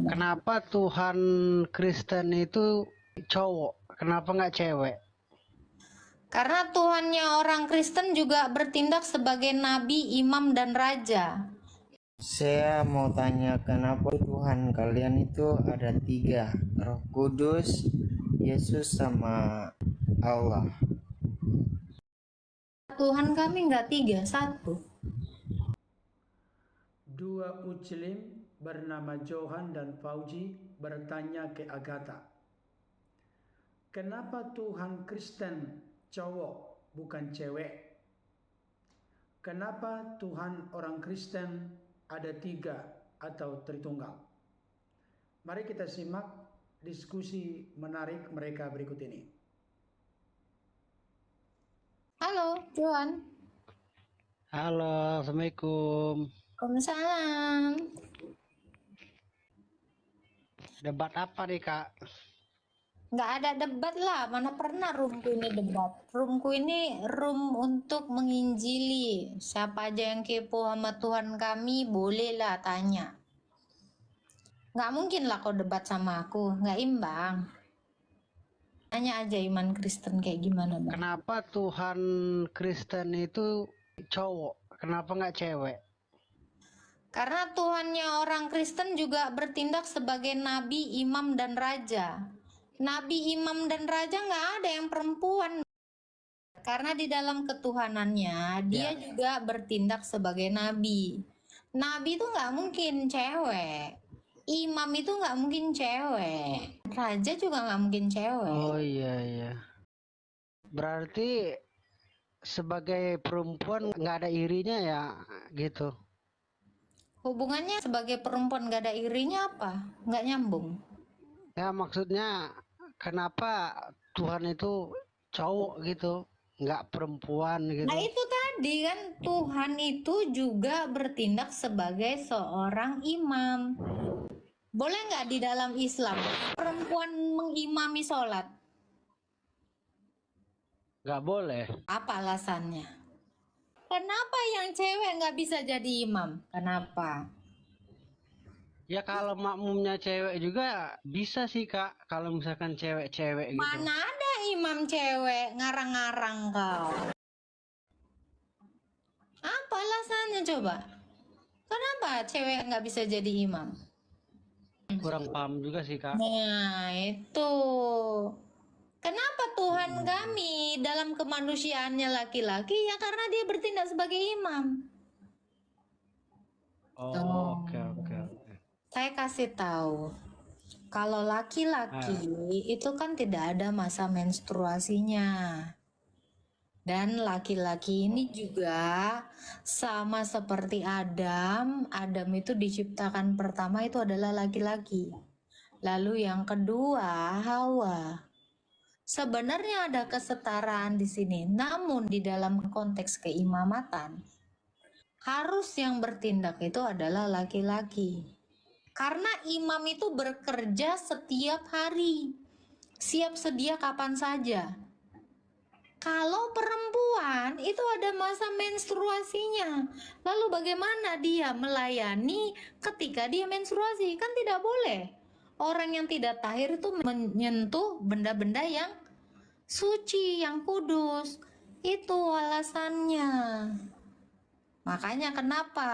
Kenapa Tuhan Kristen itu cowok? Kenapa nggak cewek? Karena Tuhannya orang Kristen juga bertindak sebagai nabi, imam, dan raja. Saya mau tanya, kenapa Tuhan kalian itu ada 3? Roh Kudus, Yesus, sama Allah. Tuhan kami nggak 3, 1. Dua Muslim bernama Johan dan Fauji bertanya ke Agatha, kenapa Tuhan Kristen cowok bukan cewek? Kenapa Tuhan orang Kristen ada 3 atau Tritunggal? Mari kita simak diskusi menarik mereka berikut ini. Halo, Johan. Halo, Assalamualaikum. Waalaikumsalam. Debat apa nih, Kak? Nggak ada debat lah, mana pernah roomku ini debat. Roomku ini room untuk menginjili. Siapa aja yang kepo sama Tuhan kami, bolehlah tanya. Nggak mungkin lah kau debat sama aku, nggak imbang. Tanya aja iman Kristen kayak gimana, Bang. Kenapa Tuhan Kristen itu cowok? Kenapa nggak cewek? Karena Tuhannya orang Kristen juga bertindak sebagai nabi, imam, dan raja. Nabi, imam, dan raja nggak ada yang perempuan. Karena di dalam ketuhanannya, dia juga bertindak sebagai nabi. Nabi itu nggak mungkin cewek. Imam itu nggak mungkin cewek. Raja juga nggak mungkin cewek. Oh iya. Berarti sebagai perempuan nggak ada irinya ya, gitu. Hubungannya sebagai perempuan nggak ada irinya apa? Nggak nyambung. Ya maksudnya kenapa Tuhan itu cowok gitu, nggak perempuan gitu? Nah itu tadi kan, Tuhan itu juga bertindak sebagai seorang imam. Boleh nggak di dalam Islam perempuan mengimami sholat? Nggak boleh. Apa alasannya? Kenapa yang cewek nggak bisa jadi imam? Kenapa? Ya kalau makmumnya cewek juga bisa sih, Kak. Kalau misalkan cewek-cewek gitu. Mana ada imam cewek, ngarang-ngarang kau. Apa alasannya coba? Kenapa cewek nggak bisa jadi imam? Kurang paham juga sih, Kak. Nah itu. Kenapa Tuhan kami dalam kemanusiaannya laki-laki? Ya karena dia bertindak sebagai imam. Oh, oke. Saya kasih tahu. Kalau laki-laki itu kan tidak ada masa menstruasinya. Dan laki-laki ini juga sama seperti Adam. Adam itu diciptakan pertama itu adalah laki-laki. Lalu yang kedua Hawa. Sebenarnya ada kesetaraan di sini, namun di dalam konteks keimamatan harus yang bertindak itu adalah laki-laki. Karena imam itu bekerja setiap hari, siap sedia kapan saja. Kalau perempuan itu ada masa menstruasinya, lalu bagaimana dia melayani ketika dia menstruasi? Kan tidak boleh. Orang yang tidak tahir itu menyentuh benda-benda yang suci, yang kudus. Itu alasannya. Makanya kenapa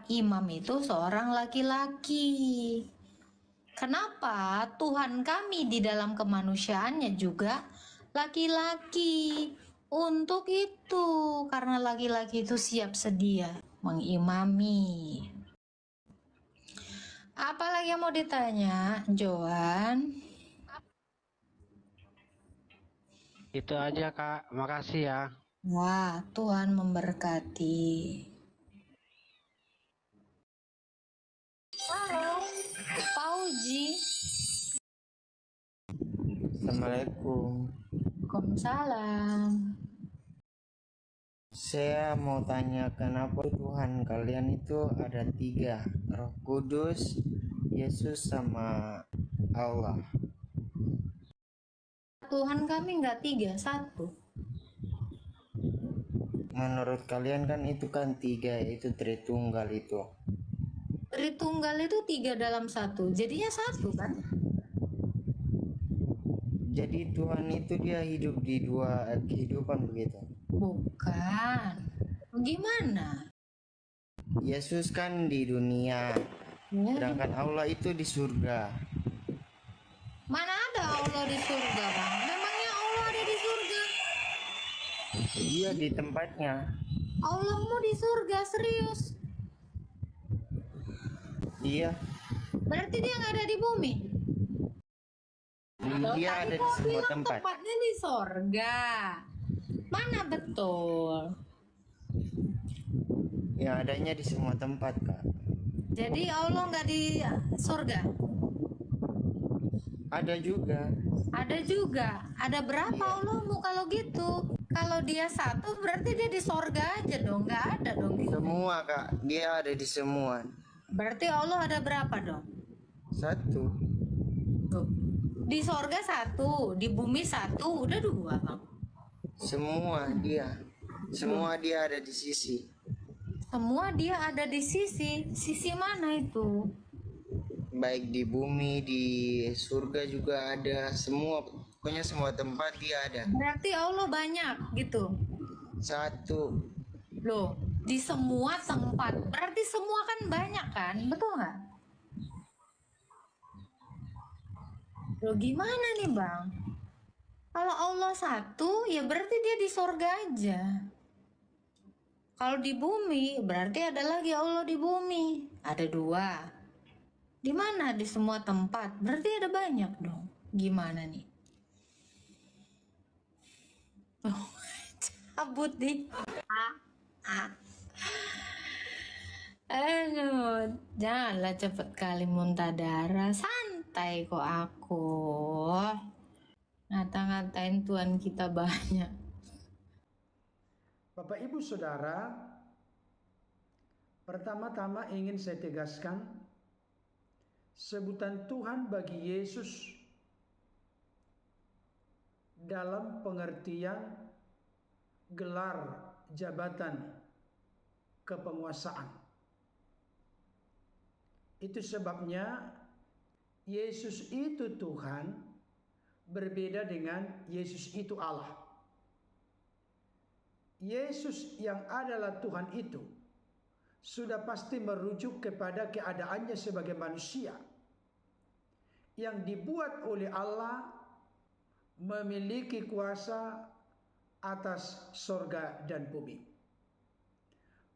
imam itu seorang laki-laki. Kenapa Tuhan kami di dalam kemanusiaannya juga laki-lagi. Untuk itu, karena laki-laki itu siap sedia mengimami. Apalagi yang mau ditanya, Johan? Itu aja, Kak. Makasih ya. Wah, Tuhan memberkati. Halo, Pauji. Assalamualaikum. Waalaikumsalam. Saya mau tanya, kenapa Tuhan kalian itu ada 3? Roh Kudus, Yesus, sama Allah. Tuhan kami nggak 3, 1. Menurut kalian kan itu kan 3, itu Tritunggal itu. Tritunggal itu 3 dalam 1. Jadinya 1 kan? Jadi Tuhan itu dia hidup di 2 kehidupan begitu. Bukan. Gimana? Yesus kan di dunia, Ya, sedangkan Allah itu di surga. mana ada Allah di surga, Bang? Memangnya Allah ada di surga? Dia di tempatnya. Allahmu di surga, serius? Iya, Berarti dia nggak ada di bumi? dia ada di Kau semua bilang tempat. tempatnya di surga. Mana betul? Yang adanya di semua tempat, Kak. Jadi Allah nggak di surga? Ada juga. Ada juga. Ada berapa Iya. Allahmu kalau gitu? Kalau dia 1 berarti dia di surga aja dong, nggak ada dong. Semua, Kak. Dia ada di semua. Berarti Allah ada berapa dong? 1. Tuh. Di surga 1, di bumi 1, udah 2 Bang. Semua dia. Semua dia ada di sisi. Semua dia ada di sisi mana itu? Baik di bumi, di surga juga ada. Semua, pokoknya semua tempat dia ada. Berarti Allah banyak gitu. 1. Loh, di semua tempat. Berarti semua kan banyak kan? Betul nggak? Loh gimana nih Bang? Kalau Allah 1, ya berarti dia di surga aja. Kalau di bumi, berarti ada lagi Allah di bumi. Ada 2. Di mana? Di semua tempat. Berarti ada banyak dong. Gimana nih? Oh, cabut nih. Aduh, janganlah cepet kali muntah darah. Santai kok aku. Ngata-ngatain Tuhan kita banyak. Bapak Ibu Saudara, pertama-tama ingin saya tegaskan, sebutan Tuhan bagi Yesus dalam pengertian gelar jabatan kepenguasaan. Itu sebabnya Yesus itu Tuhan berbeda dengan Yesus itu Allah. Yesus yang adalah Tuhan itu sudah pasti merujuk kepada keadaannya sebagai manusia yang dibuat oleh Allah, memiliki kuasa atas sorga dan bumi.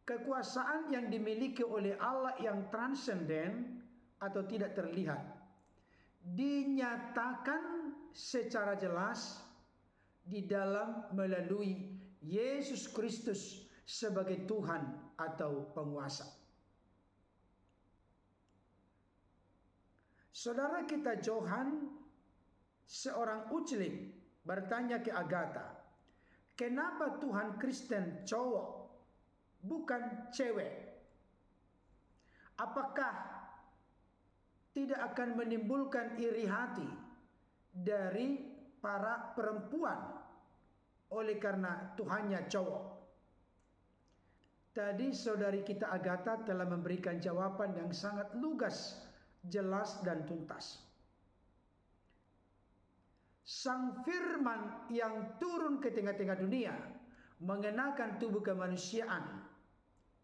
Kekuasaan yang dimiliki oleh Allah yang transenden atau tidak terlihat dinyatakan secara jelas di dalam melalui Yesus Kristus sebagai Tuhan atau penguasa. Saudara kita Johan, seorang uclik, bertanya ke Agatha, kenapa Tuhan Kristen cowok bukan cewek? Apakah tidak akan menimbulkan iri hati dari para perempuan oleh karena Tuhannya cowok? Tadi saudari kita Agatha telah memberikan jawaban yang sangat lugas, jelas dan tuntas. Sang Firman yang turun ke tengah-tengah dunia mengenakan tubuh kemanusiaan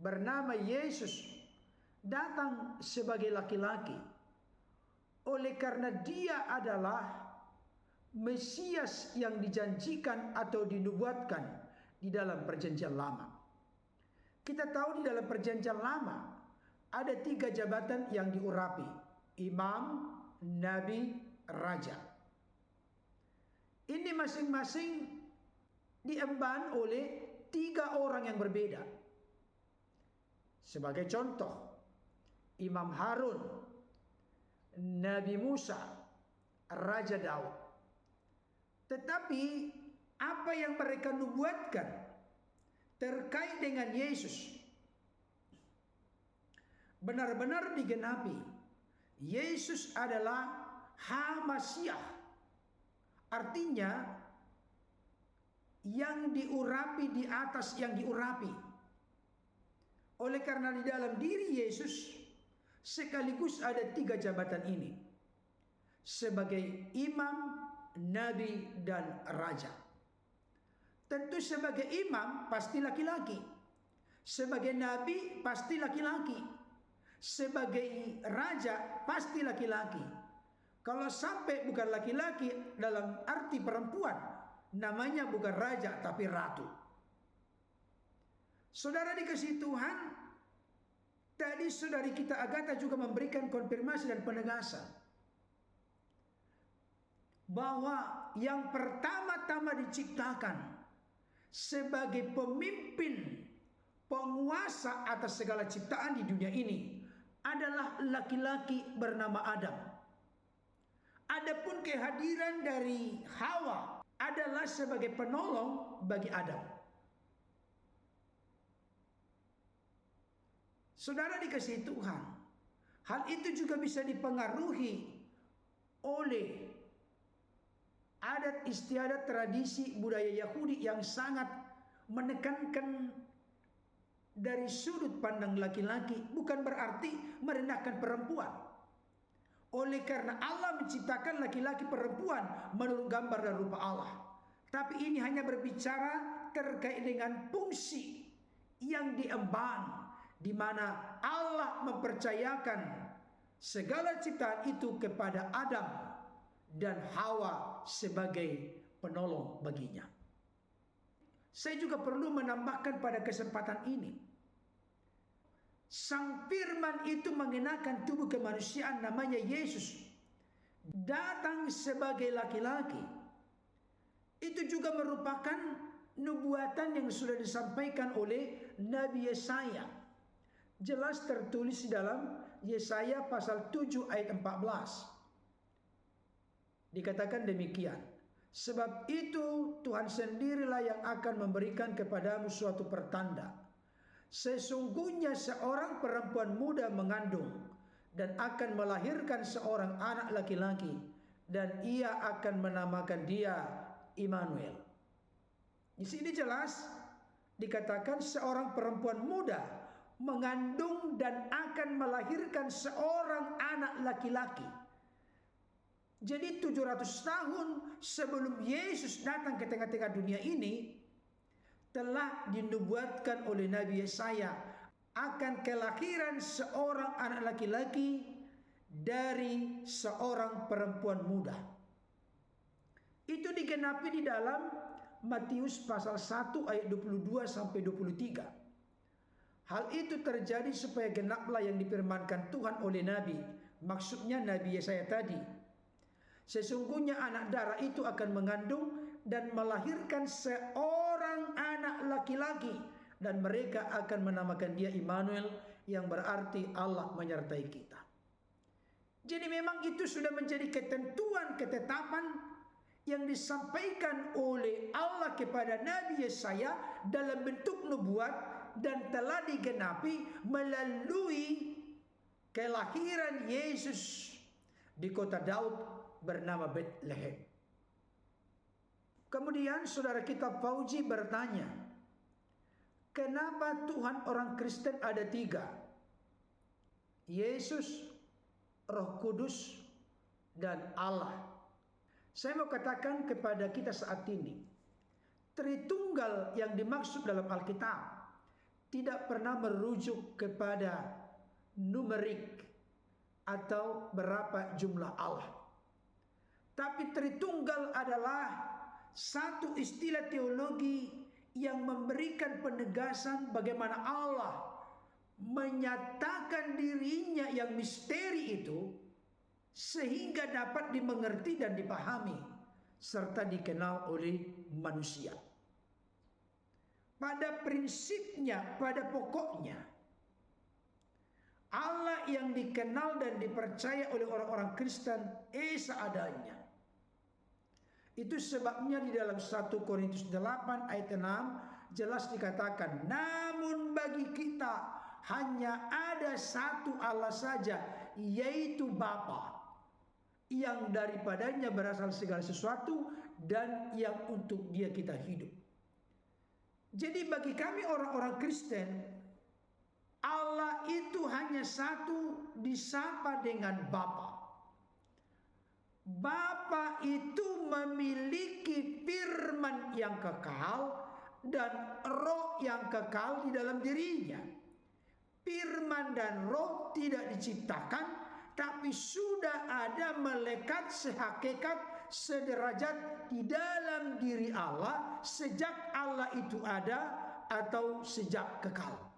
bernama Yesus datang sebagai laki-laki oleh karena dia adalah Mesias yang dijanjikan atau dinubuatkan di dalam perjanjian lama. Kita tahu di dalam perjanjian lama ada 3 jabatan yang diurapi: imam, nabi, raja. Ini masing-masing diemban oleh 3 orang yang berbeda. Sebagai contoh, Imam Harun, Nabi Musa, Raja Daud. Tetapi apa yang mereka nubuatkan terkait dengan Yesus benar-benar digenapi. Yesus adalah Ha-Masiah, artinya yang diurapi di atas yang diurapi. Oleh karena di dalam diri Yesus Sekaligus ada 3 jabatan ini. Sebagai imam, nabi, dan raja. Tentu sebagai imam pasti laki-laki. Sebagai nabi pasti laki-laki. Sebagai raja pasti laki-laki. Kalau sampai bukan laki-laki dalam arti perempuan, namanya bukan raja tapi ratu. Saudara dikasihi Tuhan, tadi saudari kita Agatha juga memberikan konfirmasi dan penegasan bahwa yang pertama-tama diciptakan sebagai pemimpin, penguasa atas segala ciptaan di dunia ini adalah laki-laki bernama Adam. Adapun kehadiran dari Hawa adalah sebagai penolong bagi Adam. Saudara dikasihi Tuhan, hal itu juga bisa dipengaruhi oleh adat istiadat tradisi budaya Yahudi yang sangat menekankan dari sudut pandang laki-laki, bukan berarti merendahkan perempuan. Oleh karena Allah menciptakan laki-laki perempuan menurut gambar dan rupa Allah. Tapi ini hanya berbicara terkait dengan fungsi yang diemban, di mana Allah mempercayakan segala ciptaan itu kepada Adam dan Hawa sebagai penolong baginya. Saya juga perlu menambahkan pada kesempatan ini, Sang Firman itu mengenakan tubuh kemanusiaan namanya Yesus, datang sebagai laki-laki. Itu juga merupakan nubuatan yang sudah disampaikan oleh Nabi Yesaya. Jelas tertulis di dalam Yesaya pasal 7 ayat 14. Dikatakan demikian, sebab itu Tuhan sendirilah yang akan memberikan kepadamu suatu pertanda. Sesungguhnya seorang perempuan muda mengandung dan akan melahirkan seorang anak laki-laki, dan ia akan menamakan dia Immanuel. Di sini jelas dikatakan seorang perempuan muda mengandung dan akan melahirkan seorang anak laki-laki. Jadi 700 tahun sebelum Yesus datang ke tengah-tengah dunia ini, telah dinubuatkan oleh Nabi Yesaya akan kelahiran seorang anak laki-laki dari seorang perempuan muda. Itu digenapi di dalam Matius pasal 1 ayat 22 sampai 23. Hal itu terjadi supaya genaplah yang difirmankan Tuhan oleh Nabi, maksudnya Nabi Yesaya tadi. Sesungguhnya anak darah itu akan mengandung dan melahirkan seorang anak laki-laki, dan mereka akan menamakan dia Immanuel, yang berarti Allah menyertai kita. Jadi memang itu sudah menjadi ketentuan, ketetapan yang disampaikan oleh Allah kepada Nabi Yesaya dalam bentuk nubuat, dan telah digenapi melalui kelahiran Yesus di kota Daud bernama Bethlehem. Kemudian saudara kita Fauji bertanya, kenapa Tuhan orang Kristen ada 3? Yesus, Roh Kudus, dan Allah. Saya mau katakan kepada kita saat ini, Tritunggal yang dimaksud dalam Alkitab tidak pernah merujuk kepada numerik atau berapa jumlah Allah. Tapi Tritunggal adalah satu istilah teologi yang memberikan penegasan bagaimana Allah menyatakan dirinya yang misteri itu sehingga dapat dimengerti dan dipahami serta dikenal oleh manusia. Pada prinsipnya, pada pokoknya, Allah yang dikenal dan dipercaya oleh orang-orang Kristen esa adanya. Itu sebabnya di dalam 1 Korintus 8 ayat 6 jelas dikatakan, namun bagi kita hanya ada satu Allah saja, yaitu Bapa, yang daripadanya berasal segala sesuatu dan yang untuk Dia kita hidup. Jadi bagi kami orang-orang Kristen, Allah itu hanya satu disapa dengan Bapa. Bapa itu memiliki firman yang kekal dan roh yang kekal di dalam dirinya. Firman dan roh tidak diciptakan, tapi sudah ada melekat sehakikat sederajat di dalam diri Allah sejak Allah itu ada atau sejak kekal.